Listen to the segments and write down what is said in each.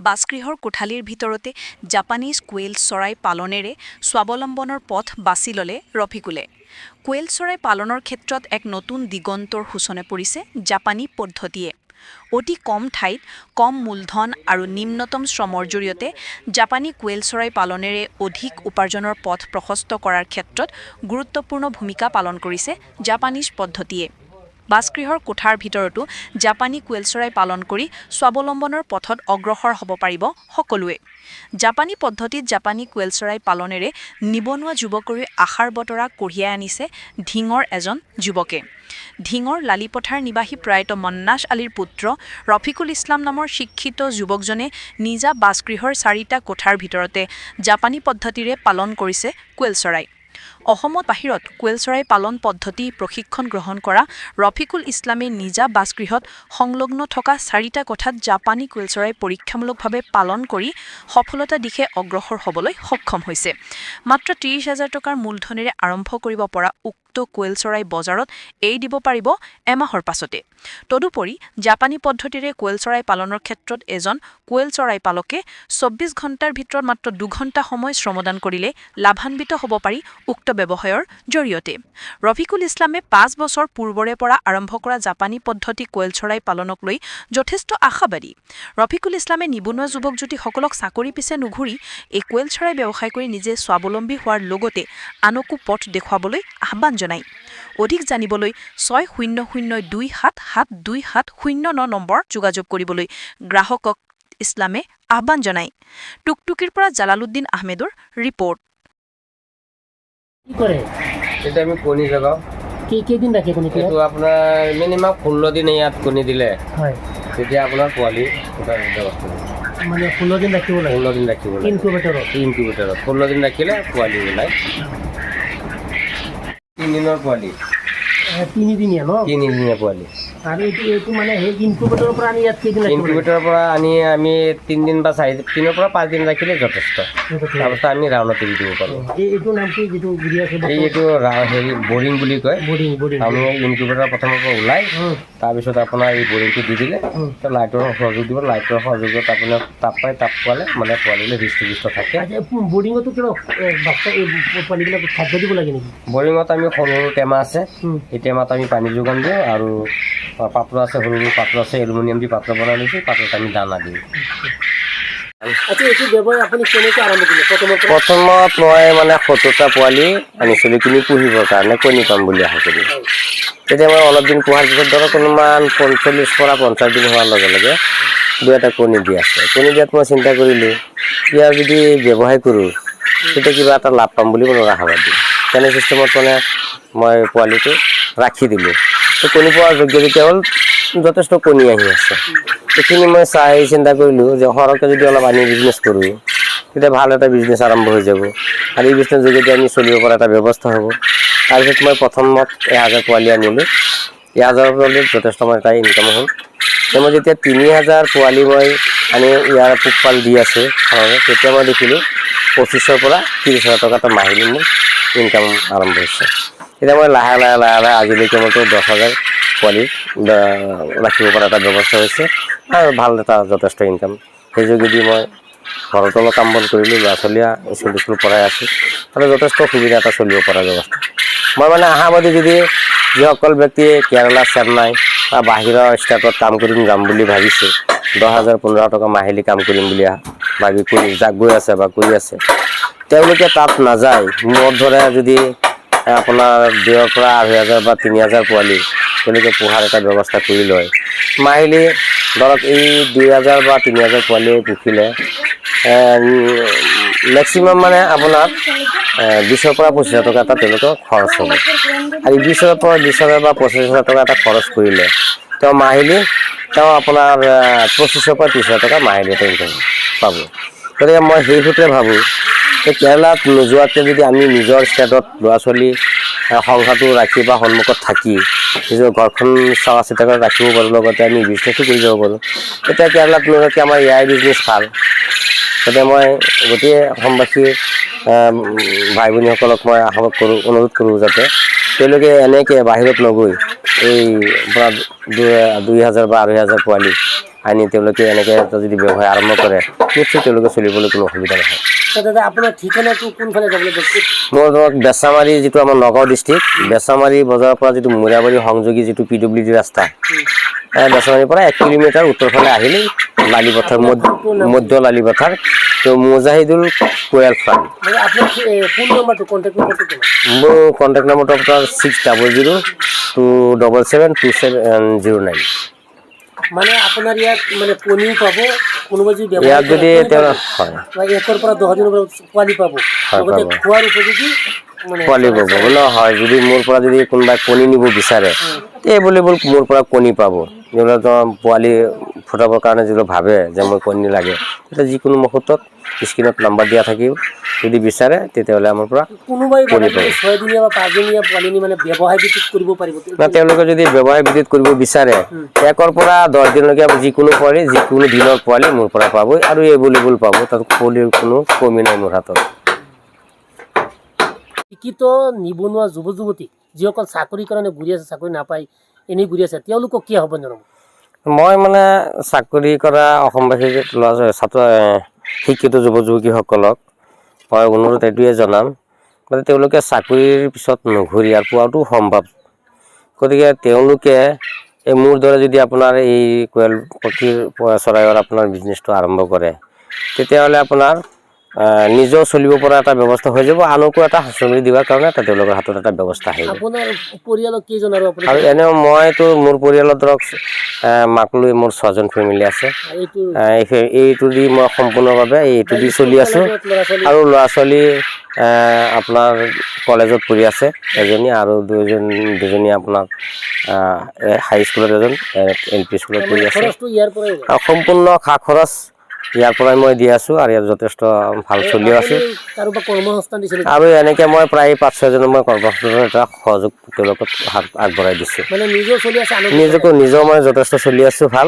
বাসগৃহৰ কোঠালীৰ ভিতৰতে জাপানীজ কোয়েল চৰাই পালনেৰে স্বাৱলম্বনৰ পথ বাছি ল'লে ৰফিকুলে। কোয়েল চৰাই পালনৰ ক্ষেত্ৰত এক নতুন দিগন্তৰ সূচনা পৰিছে জাপানী পদ্ধতিয়ে। অতি কম ঠাইত কম মূলধন আৰু নিম্নতম শ্ৰমৰ জৰিয়তে জাপানী কোয়েল চৰাই পালনেৰে অধিক উপাৰ্জনৰ পথ প্ৰশস্ত কৰাৰ ক্ষেত্ৰত গুৰুত্বপূৰ্ণ ভূমিকা পালন কৰিছে জাপানীজ পদ্ধতিয়ে। বাসগৃহৰ কোঠাৰ ভিতৰতো জাপানী কোয়েল চৰাই পালন কৰি স্বাৱলম্বনৰ পথত অগ্ৰসৰ হ'ব পাৰিব সকলোৱে। জাপানী পদ্ধতিত জাপানী কোয়েল চৰাই পালনেৰে নিবনুৱা যুৱকৰে আশাৰ বতৰা কঢ়িয়াই আনিছে ধিঙৰ এজন যুৱকে। ধিঙৰ লালিপথাৰ নিবাসী প্ৰয়াত মন্নাছ আলীৰ পুত্ৰ ৰফিকুল ইছলাম নামৰ শিক্ষিত যুৱকজনে নিজা বাসগৃহৰ 4টা কোঠাৰ ভিতৰতে জাপানী পদ্ধতিৰে পালন কৰিছে কোয়েল চৰাই। অসমত বাহিৰত কোয়েল চৰাই পালন পদ্ধতি প্ৰশিক্ষণ গ্ৰহণ কৰা ৰফিকুল ইছলামে নিজা বাসগৃহত সংলগ্ন থকা 4টা কোঠাত জাপানী কোয়েল চৰাই পৰীক্ষামূলকভাৱে পালন কৰি সফলতা দিশে অগ্ৰসৰ হ'বলৈ সক্ষম হৈছে। মাত্ৰ 30,000 টকাৰ মূলধনেৰে আৰম্ভ কৰিব পৰা উক্ত কোয়েল চৰাই বজাৰত এৰি দিব পাৰিব এমাহৰ পাছতে। তদুপৰি জাপানী পদ্ধতিৰে কোয়েল চৰাই পালনৰ ক্ষেত্ৰত এজন কোয়েল চৰাই পালকে 24 ঘণ্টাৰ ভিতৰত মাত্ৰ 2 ঘণ্টা সময় শ্ৰমদান কৰিলে লাভান্বিত হ'ব পাৰি উক্ত ব্যৱসায়ৰ জৰিয়তে। ৰফিকুল ইছলামে 5 বছৰ পূৰ্বৰে পৰা আৰম্ভ কৰা জাপানী পদ্ধতি কোয়েল চৰাই পালনক লৈ যথেষ্ট আশাবাদী। ৰফিকুল ইছলামে নিবনুৱা যুৱক যুৱতীসকলক চাকৰি পিছে নুঘূৰি এই কোয়েল চৰাই ব্যৱসায় কৰি নিজে স্বাৱলম্বী হোৱাৰ লগতে আনকো পথ দেখুৱাবলৈ আহ্বান জনায়। অধিক জানিবলৈ 6002772709 নম্বৰ যোগাযোগ কৰিবলৈ গ্ৰাহকক ইছলামে আহ্বান জনায়। টুকটুকিৰ পৰা জালালুদ্দিন আহমেদৰ ৰিপৰ্ট। কি কৰে এটা আমি কণী জগাওঁ। কেইদিন ৰাখে কণী? এইটো আপোনাৰ মিনিমাম 16 দিন ইয়াত কণী দিলে হয়, তেতিয়া আপোনাৰ পোৱালি ফুটাৰ ব্যৱস্থা মানে 16 দিন ৰাখিব লাগে। 16 দিন ৰাখিব লাগে ইনকিউবেটৰত 16 দিন ৰাখিলে পোৱালি ওলায়। 3 দিনৰ পোৱালি, 3 দিনীয়া ন? 3 দিনীয়া পোৱালি। আৰু এইটো মানে সেই ইনকিউবেটৰৰ পৰা আনি ইয়াত কেইদিন ৰাখিব লাগে? ইনকিউবেটৰৰ পৰা আনি আমি 3 দিন বা 3 পৰা 5 দিন ৰাখিলে যথেষ্ট। তাৰপিছত আমি ৰাউণ্ডত এৰি দিব পাৰোঁ। এইটো নাম কি যিটো গুৰি আছে? এইটো হেৰি বৰিং বুলি কয়। বৰিং আমি ইনকিউবেটৰ প্ৰথমৰ পৰা ওলাই তাৰপিছত আপোনাৰ এই বৰিংটো দি দিলে লাইটৰ সহযোগ দিব। লাইটৰ সহযোগত আপোনাৰ তাপ পোৱালে মানে পোৱালিলে হৃষ্ট থাকে। বৰিঙতো কিবা বাচ্চা পোৱালিবিলাক খাদ্য দিব লাগে নেকি? বৰিঙত আমি সৰু সৰু টেমা আছে, এই টেমাত আমি পানী যোগান দিওঁ আৰু পাত্ৰ আছে, সৰু সৰু পাত্ৰ আছে, এলুমিনিয়াম দি পাত্ৰ বনাই লৈছোঁ, পাত্ৰত আমি দানা দিওঁ। আচ্ছা, এইটো ব্যৱসায় আপুনি কেনেকৈ আৰম্ভ কৰিলে? প্ৰথমত মই মানে 70টা পোৱালি আনিছিলোঁ কিনি পুহিবৰ কাৰণে, কণী পাম বুলি আশা কৰি। তেতিয়া মই অলপ দিন পোহাৰ পিছত ধৰক অনুমান 45 পৰা 50 দিন হোৱাৰ লগে লগে 2-এটা কণী দি আছে। কণী দিয়াত মই চিন্তা কৰিলোঁ ইয়াৰ যদি ব্যৱসায় কৰোঁ তেতিয়া কিবা এটা লাভ পাম বুলি মই আশাবাদী। তেনে চিষ্টেমত মানে মই পোৱালিটো ৰাখি দিলোঁ। তো কণী পোৱাৰ যোগ্য যেতিয়া হ'ল যথেষ্ট কণী আহি আছে। সেইখিনি মই চিন্তা কৰিলোঁ যে সৰহকৈ যদি অলপ আনি বিজনেছ কৰোঁ তেতিয়া ভাল এটা বিজনেছ আৰম্ভ হৈ যাব আৰু এই বিজনেছ যোগেদি আমি চলিব পৰা এটা ব্যৱস্থা হ'ব। তাৰপিছত মই প্ৰথমত 1000 পোৱালি আনিলোঁ। 1000 পোৱালিত যথেষ্ট মই এটা ইনকাম হ'ল। মই যেতিয়া 3000 পোৱালি মই আনি ইয়াৰ পোহপাল দি আছোঁ তেতিয়া মই দেখিলোঁ 25,000 পৰা 30,000 টকা এটা মাহিলী মোৰ ইনকাম আৰম্ভ হৈছে। এতিয়া মই লাহে লাহে আজিলৈকে মইতো 10,000 পোৱালি ৰাখিব পৰা এটা ব্যৱস্থা হৈছে আৰু ভাল এটা যথেষ্ট ইনকাম। সেই যোগেদি মই ঘৰত অলপ কাম বন কৰিলোঁ, ল'ৰা ছোৱালীয়ে স্কুল পঢ়াই আছোঁ আৰু যথেষ্ট সুবিধা এটা চলিব পৰা ব্যৱস্থা। মই মানে আশাবাদী যদি যিসকল ব্যক্তিয়ে কেৰালা, চেন্নাই বা বাহিৰৰ ষ্টেটত কাম কৰিম যাম বুলি ভাবিছে, 10,000 15,000 টকা মাহিলী কাম কৰিম বুলি ভাবি গৈ আছে বা কৰি আছে, তেওঁলোকে তাত নাযায় মোৰ ধৰে যদি আপোনাৰ 2,000 পৰা 2,500 বা 3,000 পোৱালি তেওঁলোকে পোহাৰ এটা ব্যৱস্থা কৰি লয়। মাহিলী ধৰক এই 2,000 বা 3,000 পোৱালি পুহিলে মেক্সিমাম মানে আপোনাৰ 20,000 পৰা 25,000 টকা এটা তেওঁলোকৰ খৰচ হ'ব। আৰু 20,000 পৰা 20,000 বা 25,000 টকা এটা খৰচ কৰিলে তেওঁ মাহিলী আপোনাৰ 25,000 পৰা 30,000 টকা মাহিলী এটা ইনকাম পাব। গতিকে মই সেই সূত্ৰে ভাবোঁ যে কেৰালাত নোযোৱাকৈ যদি আমি নিজৰ ষ্টেটত ল'ৰা ছোৱালী সংখ্যাটো ৰাখি বা সন্মুখত থাকি নিজৰ ঘৰখন চোৱা চিতা কৰি ৰাখিব পাৰোঁ, লগতে আমি বিজনেছো কৰি যাব পাৰোঁ। এতিয়া কেৰালাত নোযোৱাকৈ আমাৰ ইয়াৰ বিজনেছ ভাল। গতিকে মই গোটেই অসমবাসী ভাই ভনীসকলক মই অনুৰোধ কৰোঁ যাতে তেওঁলোকে এনেকৈ বাহিৰত নগৈ এই পৰা 2,000 বা 2,500 পোৱালি আনি তেওঁলোকে এনেকৈ এটা যদি ব্যৱসায় আৰম্ভ কৰে নিশ্চয় তেওঁলোকে চলিবলৈ কোনো অসুবিধা নহয়। দাদা আপোনাৰ ঠিকনাটো কোনফালে যাবলৈ বস্তু মোৰ ধৰক বেচামাৰী যিটো আমাৰ নগাঁও ডিষ্ট্ৰিক্ট বেচামাৰী বজাৰৰ পৰা যিটো মূৰাবাৰী সংযোগী যিটো PWD ৰাস্তা বেচামাৰীৰ পৰা 1 কিলোমিটাৰ উত্তৰফালে আহিলেই লালিপথাৰ মধ্য লালিপথাৰ তো মুজাহিদুল কোয়েল ফাৰ্ম। আপোনাৰ ফোন নম্বৰটো কণ্টেক্ট নম্বৰটো কিমান? মোৰ কণ্টেক্ট নম্বৰটো আপোনাৰ 6002772709। মানে আপোনাৰ ইয়াত মানে কণীও পাব কোনোবা যদি ইয়াত যদি তেওঁ হয় 1 পৰা 10 দিনৰ পোৱালি পাব লগতে খোৱাৰ উপযোগী মানে পোৱালি পাব হয়। যদি মোৰ পৰা যদি কোনোবাই কণী নিব বিচাৰে এভেইলেবল মোৰ পৰা কণী পাব। যিবিলাক পোৱালি ফুটাবৰ কাৰণে যিবিলাক ভাবে যে মই কণী লাগে তেতিয়া যিকোনো মুহূৰ্তত স্ক্ৰীণত নাম্বাৰ দিয়া থাকিব। যদি বিচাৰে তেতিয়াহ'লে আমাৰ পৰা কোনোবাই 6 দিনীয়া বা 5 দিনীয়া পোৱালি মানে ব্যৱসায় ভিত্তিত কৰিব পাৰিব না। তেওঁলোকে যদি ব্যৱসায় ভিত্তিত কৰিব বিচাৰে 1 পৰা 10 দিনলৈকে যিকোনো পোৱালি যিকোনো দিনৰ পোৱালি মোৰ পৰা পাব আৰু এভেইলেবল পাব। তাত পোৱালিৰ কোনো কমি নাই মোৰ হাতত। শিক্ষিত নিবনুৱা যুৱ যুৱতী যিসকল চাকৰিৰ কাৰণে ঘূৰি আছে চাকৰি নাপায় এনেই ঘূৰি আছে তেওঁলোকক কি আহ্বান জনাব? মই মানে চাকৰি কৰা অসমবাসী ছাত্ৰ শিক্ষিত যুৱ যুৱতীসকলক মই অনুৰোধ এইটোৱে জনাম মানে তেওঁলোকে চাকৰিৰ পিছত নুঘূৰি আৰু পোৱাটো সম্ভৱ। গতিকে তেওঁলোকে এই মোৰ দৰে যদি আপোনাৰ এই কোয়েল পক্ষীৰ চৰাইৰ আপোনাৰ বিজনেছটো আৰম্ভ কৰে তেতিয়াহ'লে আপোনাৰ নিজেও চলিব পৰা এটা ব্যৱস্থা হৈ যাব আনকো এটা সাঁচনি দিয়াৰ কাৰণে এটা তেওঁলোকৰ হাতত এটা ব্যৱস্থা আহিব। আপোনাৰ পৰিয়ালত কেইজন আৰু আপুনি? আৰু এনেও মইতো মোৰ পৰিয়ালত ধৰক মাক লৈ মোৰ 6জন ফেমিলি আছে। এইটো দি মই সম্পূৰ্ণভাৱে এইটো দি চলি আছোঁ। আৰু ল'ৰা ছোৱালী আপোনাৰ কলেজত পঢ়ি আছে এজনী আৰু দুজনী আপোনাৰ হাই স্কুলত এজন LP স্কুলত পঢ়ি আছে। আৰু সম্পূৰ্ণ খা খৰচ ইয়াৰ পৰাই মই দি আছোঁ আৰু ইয়াত যথেষ্ট ভাল চলিও আছোঁ। আৰু এনেকৈ মই প্ৰায় 5-6জনক মই কৰ্মসংস্থাপনৰ এটা সহযোগ তেওঁলোকক আগবঢ়াই দিছোঁ। নিজেও মই যথেষ্ট চলি আছোঁ ভাল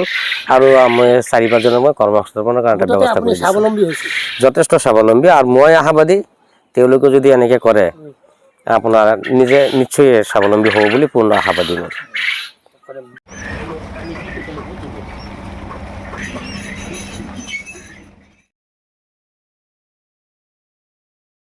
আৰু মই 4-5জনক মই কৰ্মসংস্থাপনৰ কাৰণে ব্যৱস্থা কৰি দিছোঁ। যথেষ্ট স্বাৱলম্বী আৰু মই আশাবাদী তেওঁলোকে যদি এনেকৈ কৰে আপোনাৰ নিজে নিশ্চয় স্বাৱলম্বী হ'ব বুলি পূৰ্ণ আশাবাদী মই।